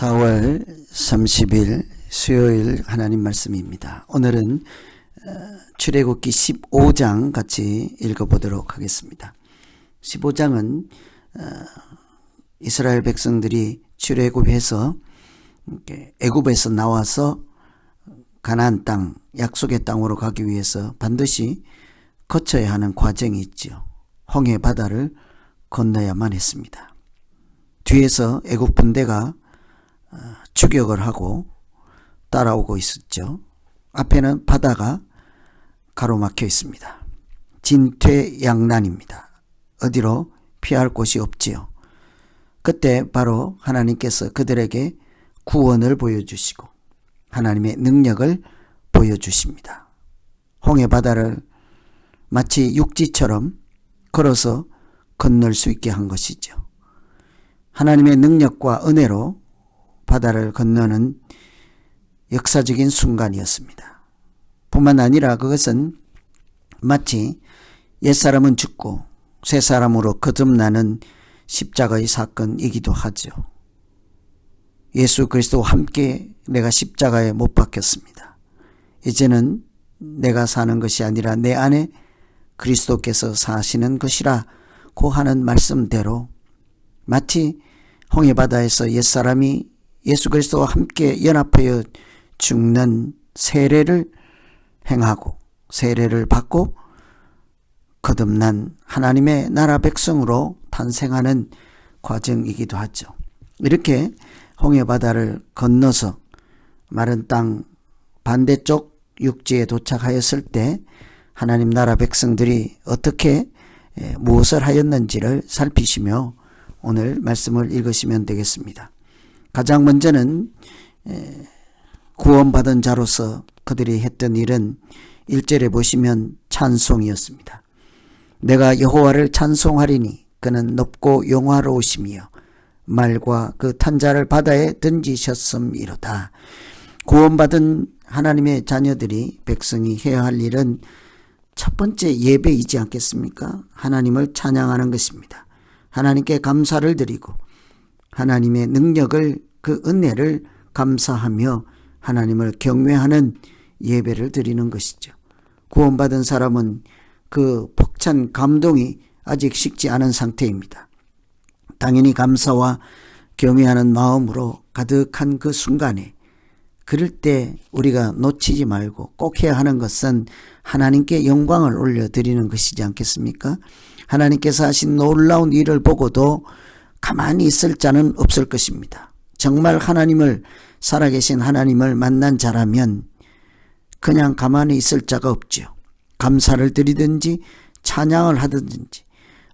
4월 30일 수요일 하나님 말씀입니다. 오늘은 출애굽기 15장 같이 읽어보도록 하겠습니다. 15장은 이스라엘 백성들이 출애굽해서 애굽에서 나와서 가나안 땅, 약속의 땅으로 가기 위해서 반드시 거쳐야 하는 과정이 있죠. 홍해 바다를 건너야만 했습니다. 뒤에서 애굽 군대가 추격을 하고 따라오고 있었죠. 앞에는 바다가 가로막혀 있습니다. 진퇴양난입니다. 어디로 피할 곳이 없지요. 그때 바로 하나님께서 그들에게 구원을 보여주시고 하나님의 능력을 보여주십니다. 홍해 바다를 마치 육지처럼 걸어서 건널 수 있게 한 것이죠. 하나님의 능력과 은혜로 바다를 건너는 역사적인 순간이었습니다. 뿐만 아니라 그것은 마치 옛사람은 죽고 새사람으로 거듭나는 십자가의 사건이기도 하죠. 예수 그리스도와 함께 내가 십자가에 못 박혔습니다. 이제는 내가 사는 것이 아니라 내 안에 그리스도께서 사시는 것이라고 하는 말씀대로 마치 홍해바다에서 옛사람이 예수 그리스도와 함께 연합하여 죽는 세례를 행하고 세례를 받고 거듭난 하나님의 나라 백성으로 탄생하는 과정이기도 하죠. 이렇게 홍해바다를 건너서 마른 땅 반대쪽 육지에 도착하였을 때 하나님 나라 백성들이 어떻게 무엇을 하였는지를 살피시며 오늘 말씀을 읽으시면 되겠습니다. 가장 먼저는 구원받은 자로서 그들이 했던 일은 1절에 보시면 찬송이었습니다. 내가 여호와를 찬송하리니 그는 높고 영화로우시며 말과 그 탄 자를 바다에 던지셨음이로다. 구원받은 하나님의 자녀들이 백성이 해야 할 일은 첫 번째 예배이지 않겠습니까? 하나님을 찬양하는 것입니다. 하나님께 감사를 드리고 하나님의 능력을 그 은혜를 감사하며 하나님을 경외하는 예배를 드리는 것이죠. 구원받은 사람은 그 벅찬 감동이 아직 식지 않은 상태입니다. 당연히 감사와 경외하는 마음으로 가득한 그 순간에 그럴 때 우리가 놓치지 말고 꼭 해야 하는 것은 하나님께 영광을 올려드리는 것이지 않겠습니까? 하나님께서 하신 놀라운 일을 보고도 가만히 있을 자는 없을 것입니다. 정말 하나님을 살아계신 하나님을 만난 자라면 그냥 가만히 있을 자가 없죠. 감사를 드리든지 찬양을 하든지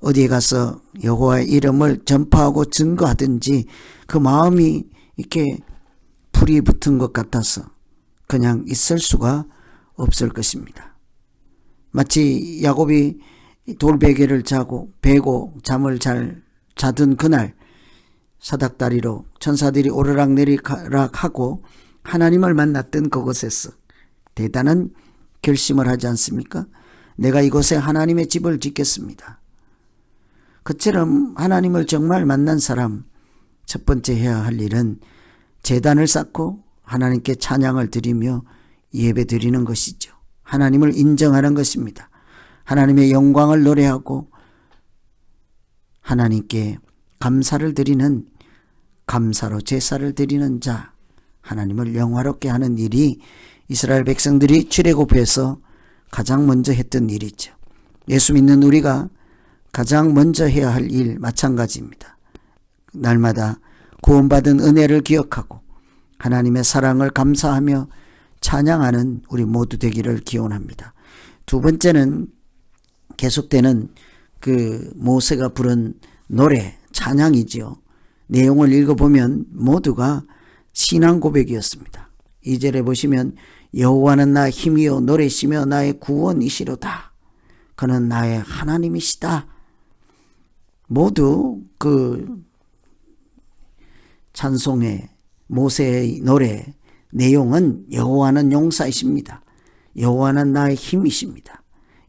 어디에 가서 여호와의 이름을 전파하고 증거하든지 그 마음이 이렇게 불이 붙은 것 같아서 그냥 있을 수가 없을 것입니다. 마치 야곱이 돌베개를 베고 잠을 잘 자던 그날 사닥다리로 천사들이 오르락 내리락 하고 하나님을 만났던 그곳에서 대단한 결심을 하지 않습니까? 내가 이곳에 하나님의 집을 짓겠습니다. 그처럼 하나님을 정말 만난 사람 첫 번째 해야 할 일은 제단을 쌓고 하나님께 찬양을 드리며 예배 드리는 것이죠. 하나님을 인정하는 것입니다. 하나님의 영광을 노래하고 하나님께 감사를 드리는 감사로 제사를 드리는 자, 하나님을 영화롭게 하는 일이 이스라엘 백성들이 출애굽해서 가장 먼저 했던 일이죠. 예수 믿는 우리가 가장 먼저 해야 할 일 마찬가지입니다. 날마다 구원받은 은혜를 기억하고 하나님의 사랑을 감사하며 찬양하는 우리 모두 되기를 기원합니다. 두 번째는 계속되는 그 모세가 부른 노래, 찬양이지요. 내용을 읽어보면 모두가 신앙 고백이었습니다. 2절에 보시면 여호와는 나의 힘이요 노래시며 나의 구원이시로다. 그는 나의 하나님이시다. 모두 그 찬송의 모세의 노래 내용은 여호와는 용사이십니다. 여호와는 나의 힘이십니다.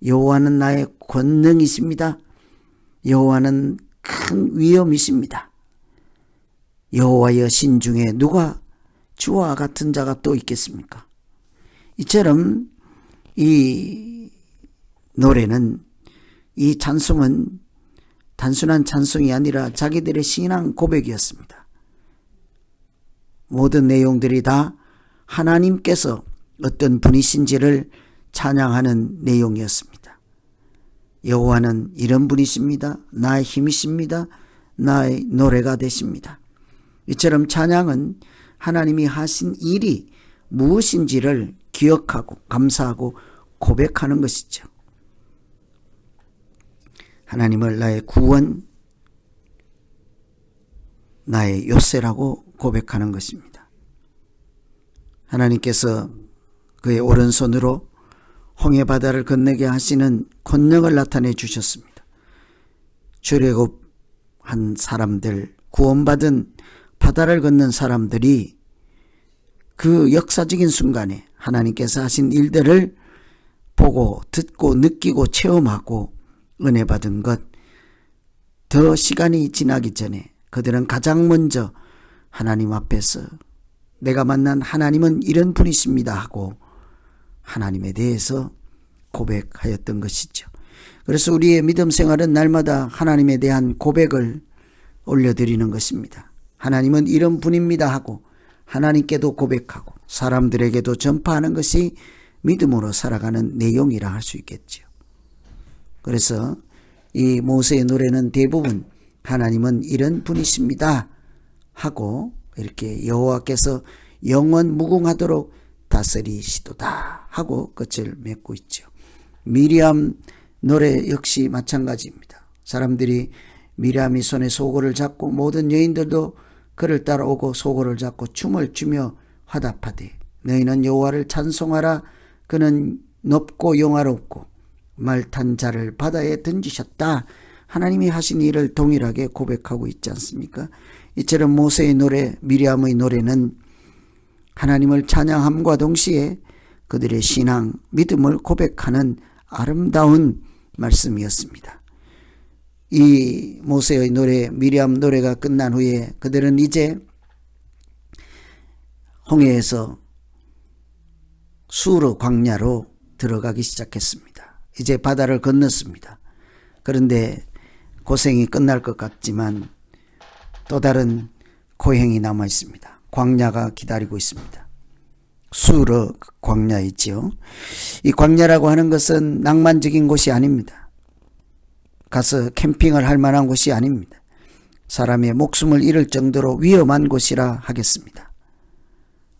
여호와는 나의 권능이십니다. 여호와는 큰 위엄이십니다. 여호와의 신 중에 누가 주와 같은 자가 또 있겠습니까? 이처럼 이 노래는, 이 찬송은 단순한 찬송이 아니라 자기들의 신앙 고백이었습니다. 모든 내용들이 다 하나님께서 어떤 분이신지를 찬양하는 내용이었습니다. 여호와는 이런 분이십니다. 나의 힘이십니다. 나의 노래가 되십니다. 이처럼 찬양은 하나님이 하신 일이 무엇인지를 기억하고 감사하고 고백하는 것이죠. 하나님을 나의 구원, 나의 요새라고 고백하는 것입니다. 하나님께서 그의 오른손으로 홍해 바다를 건너게 하시는 권능을 나타내 주셨습니다. 출애굽한 사람들, 구원받은 바다를 건넌 사람들이 그 역사적인 순간에 하나님께서 하신 일들을 보고 듣고 느끼고 체험하고 은혜 받은 것, 더 시간이 지나기 전에 그들은 가장 먼저 하나님 앞에서 내가 만난 하나님은 이런 분이십니다 하고 하나님에 대해서 고백하였던 것이죠. 그래서 우리의 믿음 생활은 날마다 하나님에 대한 고백을 올려드리는 것입니다. 하나님은 이런 분입니다 하고 하나님께도 고백하고 사람들에게도 전파하는 것이 믿음으로 살아가는 내용이라 할 수 있겠죠. 그래서 이 모세의 노래는 대부분 하나님은 이런 분이십니다 하고 이렇게 여호와께서 영원 무궁하도록 다스리시도다 하고 끝을 맺고 있죠. 미리암 노래 역시 마찬가지입니다. 사람들이 미리암이 손에 소고를 잡고 모든 여인들도 그를 따라오고 소고를 잡고 춤을 추며 화답하되 너희는 여호와를 찬송하라. 그는 높고 영화롭고 말탄 자를 바다에 던지셨다. 하나님이 하신 일을 동일하게 고백하고 있지 않습니까? 이처럼 모세의 노래, 미리암의 노래는 하나님을 찬양함과 동시에 그들의 신앙, 믿음을 고백하는 아름다운 말씀이었습니다. 이 모세의 노래, 미리암 노래가 끝난 후에 그들은 이제 홍해에서 수르 광야로 들어가기 시작했습니다. 이제 바다를 건넜습니다. 그런데 고생이 끝날 것 같지만 또 다른 고행이 남아 있습니다. 광야가 기다리고 있습니다. 수르 광야이지요. 이 광야라고 하는 것은 낭만적인 곳이 아닙니다. 가서 캠핑을 할 만한 곳이 아닙니다. 사람의 목숨을 잃을 정도로 위험한 곳이라 하겠습니다.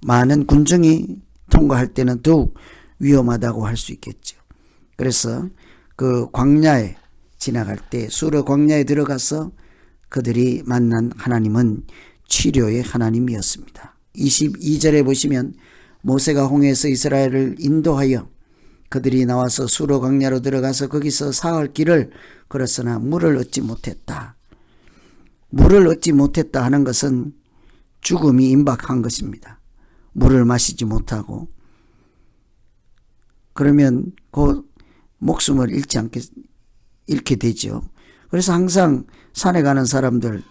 많은 군중이 통과할 때는 더욱 위험하다고 할 수 있겠죠. 그래서 그 광야에 지나갈 때 수르 광야에 들어가서 그들이 만난 하나님은 치료의 하나님이었습니다. 22절에 보시면 모세가 홍해에서 이스라엘을 인도하여 그들이 나와서 수르 광야로 들어가서 거기서 사흘 길을 걸었으나 물을 얻지 못했다. 물을 얻지 못했다 하는 것은 죽음이 임박한 것입니다. 물을 마시지 못하고 그러면 그 목숨을 잃게 되죠. 그래서 항상 산에 가는 사람들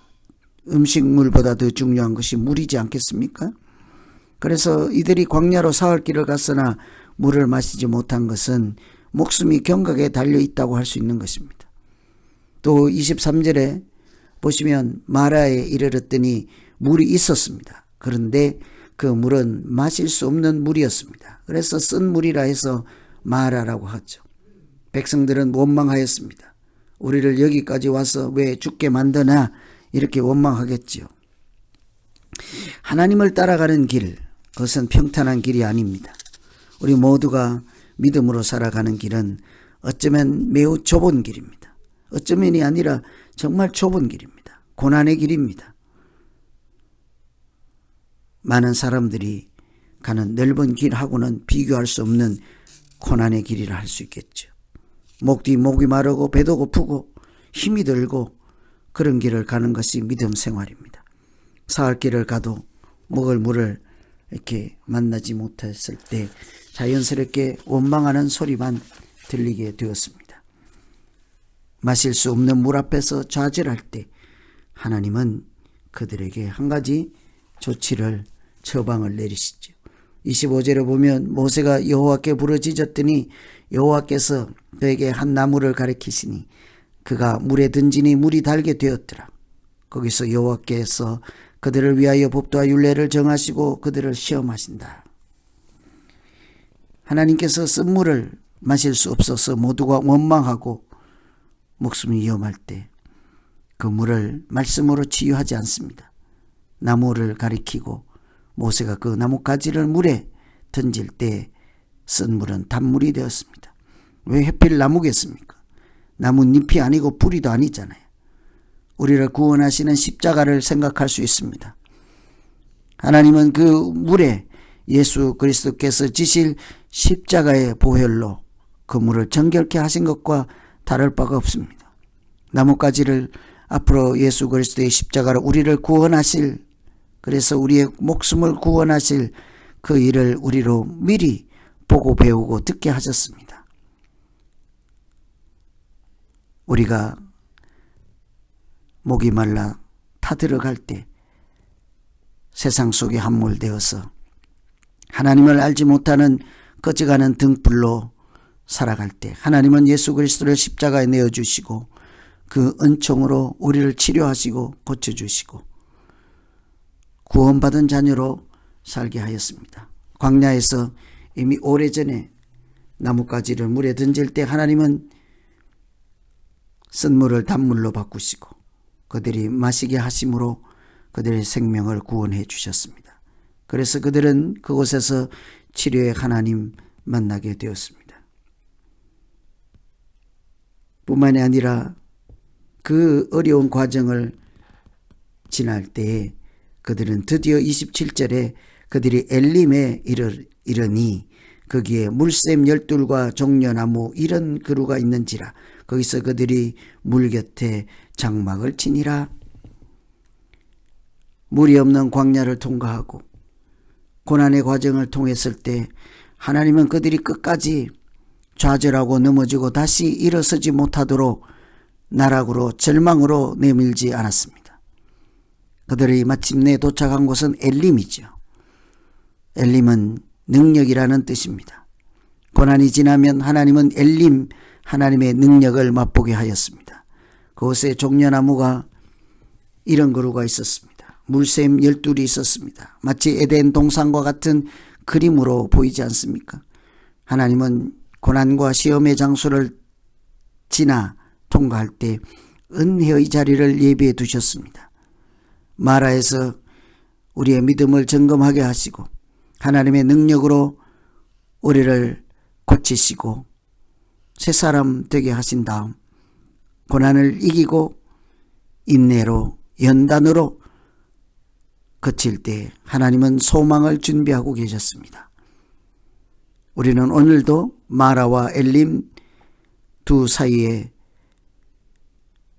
음식물보다 더 중요한 것이 물이지 않겠습니까? 그래서 이들이 광야로 사흘 길을 갔으나 물을 마시지 못한 것은 목숨이 경각에 달려 있다고 할 수 있는 것입니다. 또 23절에 보시면 마라에 이르렀더니 물이 있었습니다. 그런데 그 물은 마실 수 없는 물이었습니다. 그래서 쓴 물이라 해서 마라라고 하죠. 백성들은 원망하였습니다. 우리를 여기까지 와서 왜 죽게 만드나 이렇게 원망하겠지요. 하나님을 따라가는 길, 그것은 평탄한 길이 아닙니다. 우리 모두가 믿음으로 살아가는 길은 어쩌면 매우 좁은 길입니다. 어쩌면이 아니라 정말 좁은 길입니다. 고난의 길입니다. 많은 사람들이 가는 넓은 길하고는 비교할 수 없는 고난의 길이라 할 수 있겠죠. 목이 마르고 배도 고프고 힘이 들고 그런 길을 가는 것이 믿음 생활입니다. 사흘 길을 가도 먹을 물을 이렇게 만나지 못했을 때 자연스럽게 원망하는 소리만 들리게 되었습니다. 마실 수 없는 물 앞에서 좌절할 때 하나님은 그들에게 한 가지 조치를 처방을 내리시죠. 25절에 보면 모세가 여호와께 부르짖었더니 여호와께서 그에게 한 나무를 가리키시니 그가 물에 던지니 물이 달게 되었더라. 거기서 여호와께서 그들을 위하여 법도와 율례를 정하시고 그들을 시험하신다. 하나님께서 쓴물을 마실 수 없어서 모두가 원망하고 목숨이 위험할 때 그 물을 말씀으로 치유하지 않습니다. 나무를 가리키고 모세가 그 나뭇가지를 물에 던질 때 쓴물은 단물이 되었습니다. 왜 하필 나무겠습니까? 나뭇잎이 아니고 뿌리도 아니잖아요. 우리를 구원하시는 십자가를 생각할 수 있습니다. 하나님은 그 물에 예수 그리스도께서 지실 십자가의 보혈로 그 물을 정결케 하신 것과 다를 바가 없습니다. 나뭇가지를 앞으로 예수 그리스도의 십자가로 우리를 구원하실, 그래서 우리의 목숨을 구원하실 그 일을 우리로 미리 보고 배우고 듣게 하셨습니다. 우리가 목이 말라 타들어갈 때 세상 속에 함몰되어서 하나님을 알지 못하는 꺼져가는 등불로 살아갈 때 하나님은 예수 그리스도를 십자가에 내어주시고 그 은총으로 우리를 치료하시고 고쳐주시고 구원받은 자녀로 살게 하였습니다. 광야에서 이미 오래전에 나뭇가지를 물에 던질 때 하나님은 쓴물을 단물로 바꾸시고 그들이 마시게 하심으로 그들의 생명을 구원해 주셨습니다. 그래서 그들은 그곳에서 치료의 하나님 만나게 되었습니다. 뿐만이 아니라 그 어려운 과정을 지날 때에 그들은 드디어 27절에 그들이 엘림에 이르니 거기에 물샘 12과 종려나무 이런 그루가 있는지라 거기서 그들이 물 곁에 장막을 치니라. 물이 없는 광야를 통과하고 고난의 과정을 통했을 때 하나님은 그들이 끝까지 좌절하고 넘어지고 다시 일어서지 못하도록 나락으로 절망으로 내밀지 않았습니다. 그들이 마침내 도착한 곳은 엘림이죠. 엘림은 능력이라는 뜻입니다. 고난이 지나면 하나님은 엘림, 하나님의 능력을 맛보게 하였습니다. 그곳에 종려나무가 이런 그루가 있었습니다. 물샘 12이 있었습니다. 마치 에덴 동산과 같은 그림으로 보이지 않습니까? 하나님은 고난과 시험의 장소를 지나 통과할 때 은혜의 자리를 예비해 두셨습니다. 마라에서 우리의 믿음을 점검하게 하시고 하나님의 능력으로 우리를 고치시고 새 사람 되게 하신 다음 고난을 이기고 인내로 연단으로 거칠 때 하나님은 소망을 준비하고 계셨습니다. 우리는 오늘도 마라와 엘림 두 사이에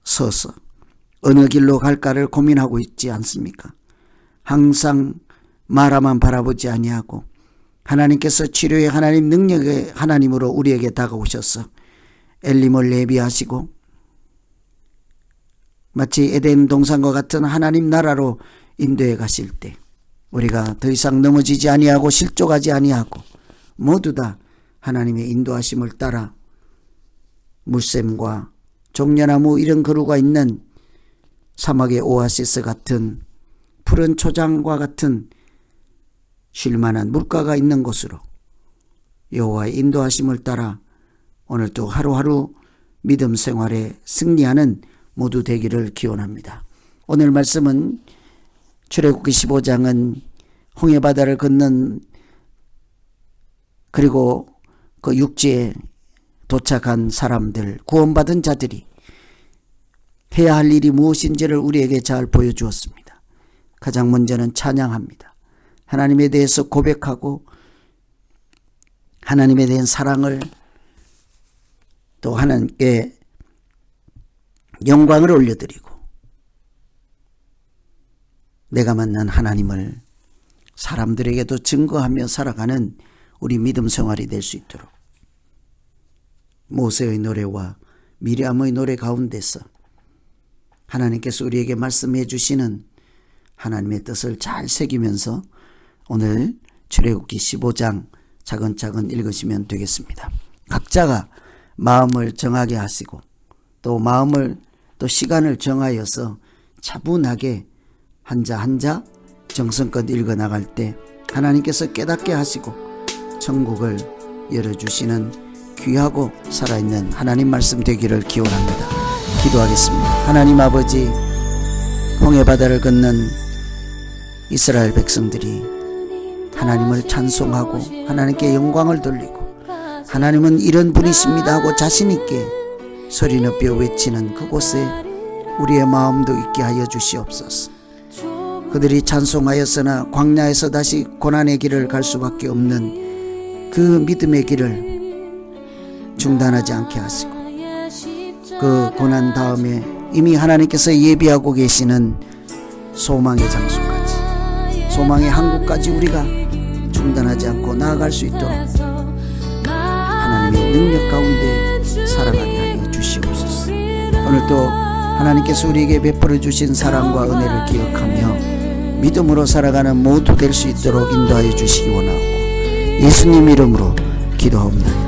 서서 어느 길로 갈까를 고민하고 있지 않습니까? 항상 마라만 바라보지 아니하고 하나님께서 치료의 하나님, 능력의 하나님으로 우리에게 다가오셔서 엘림을 예비하시고 마치 에덴 동산과 같은 하나님 나라로 인도해 가실 때 우리가 더 이상 넘어지지 아니하고 실족하지 아니하고 모두 다 하나님의 인도하심을 따라 물샘과 종려나무 이런 그루가 있는 사막의 오아시스 같은 푸른 초장과 같은 쉴만한 물가가 있는 곳으로 여호와의 인도하심을 따라 오늘도 하루하루 믿음 생활에 승리하는 모두 되기를 기원합니다. 오늘 말씀은 출애굽기 15장은 홍해바다를 건넌 그리고 그 육지에 도착한 사람들, 구원받은 자들이 해야 할 일이 무엇인지를 우리에게 잘 보여주었습니다. 가장 먼저는 찬양합니다. 하나님에 대해서 고백하고 하나님에 대한 사랑을 또 하나님께 영광을 올려드리고 내가 만난 하나님을 사람들에게도 증거하며 살아가는 우리 믿음 생활이 될 수 있도록 모세의 노래와 미리암의 노래 가운데서 하나님께서 우리에게 말씀해 주시는 하나님의 뜻을 잘 새기면서 오늘 출애굽기 15장 차근차근 읽으시면 되겠습니다. 각자가 마음을 정하게 하시고 또 시간을 정하여서 차분하게 한자 한자 정성껏 읽어나갈 때 하나님께서 깨닫게 하시고 천국을 열어주시는 귀하고 살아있는 하나님 말씀 되기를 기원합니다. 기도하겠습니다. 하나님 아버지, 홍해바다를 건넌 이스라엘 백성들이 하나님을 찬송하고 하나님께 영광을 돌리고 하나님은 이런 분이십니다 하고 자신있게 소리 높여 외치는 그곳에 우리의 마음도 있게 하여 주시옵소서. 그들이 찬송하였으나 광야에서 다시 고난의 길을 갈 수밖에 없는 그 믿음의 길을 중단하지 않게 하시고 그 고난 다음에 이미 하나님께서 예비하고 계시는 소망의 장소까지, 소망의 항구까지 우리가 중단하지 않고 나아갈 수 있도록 하나님의 능력 가운데 살아가게 하여 주시옵소서. 오늘도 하나님께서 우리에게 베풀어 주신 사랑과 은혜를 기억하며 믿음으로 살아가는 모두 될 수 있도록 인도하여 주시기 원하고 예수님 이름으로 기도하옵나이다.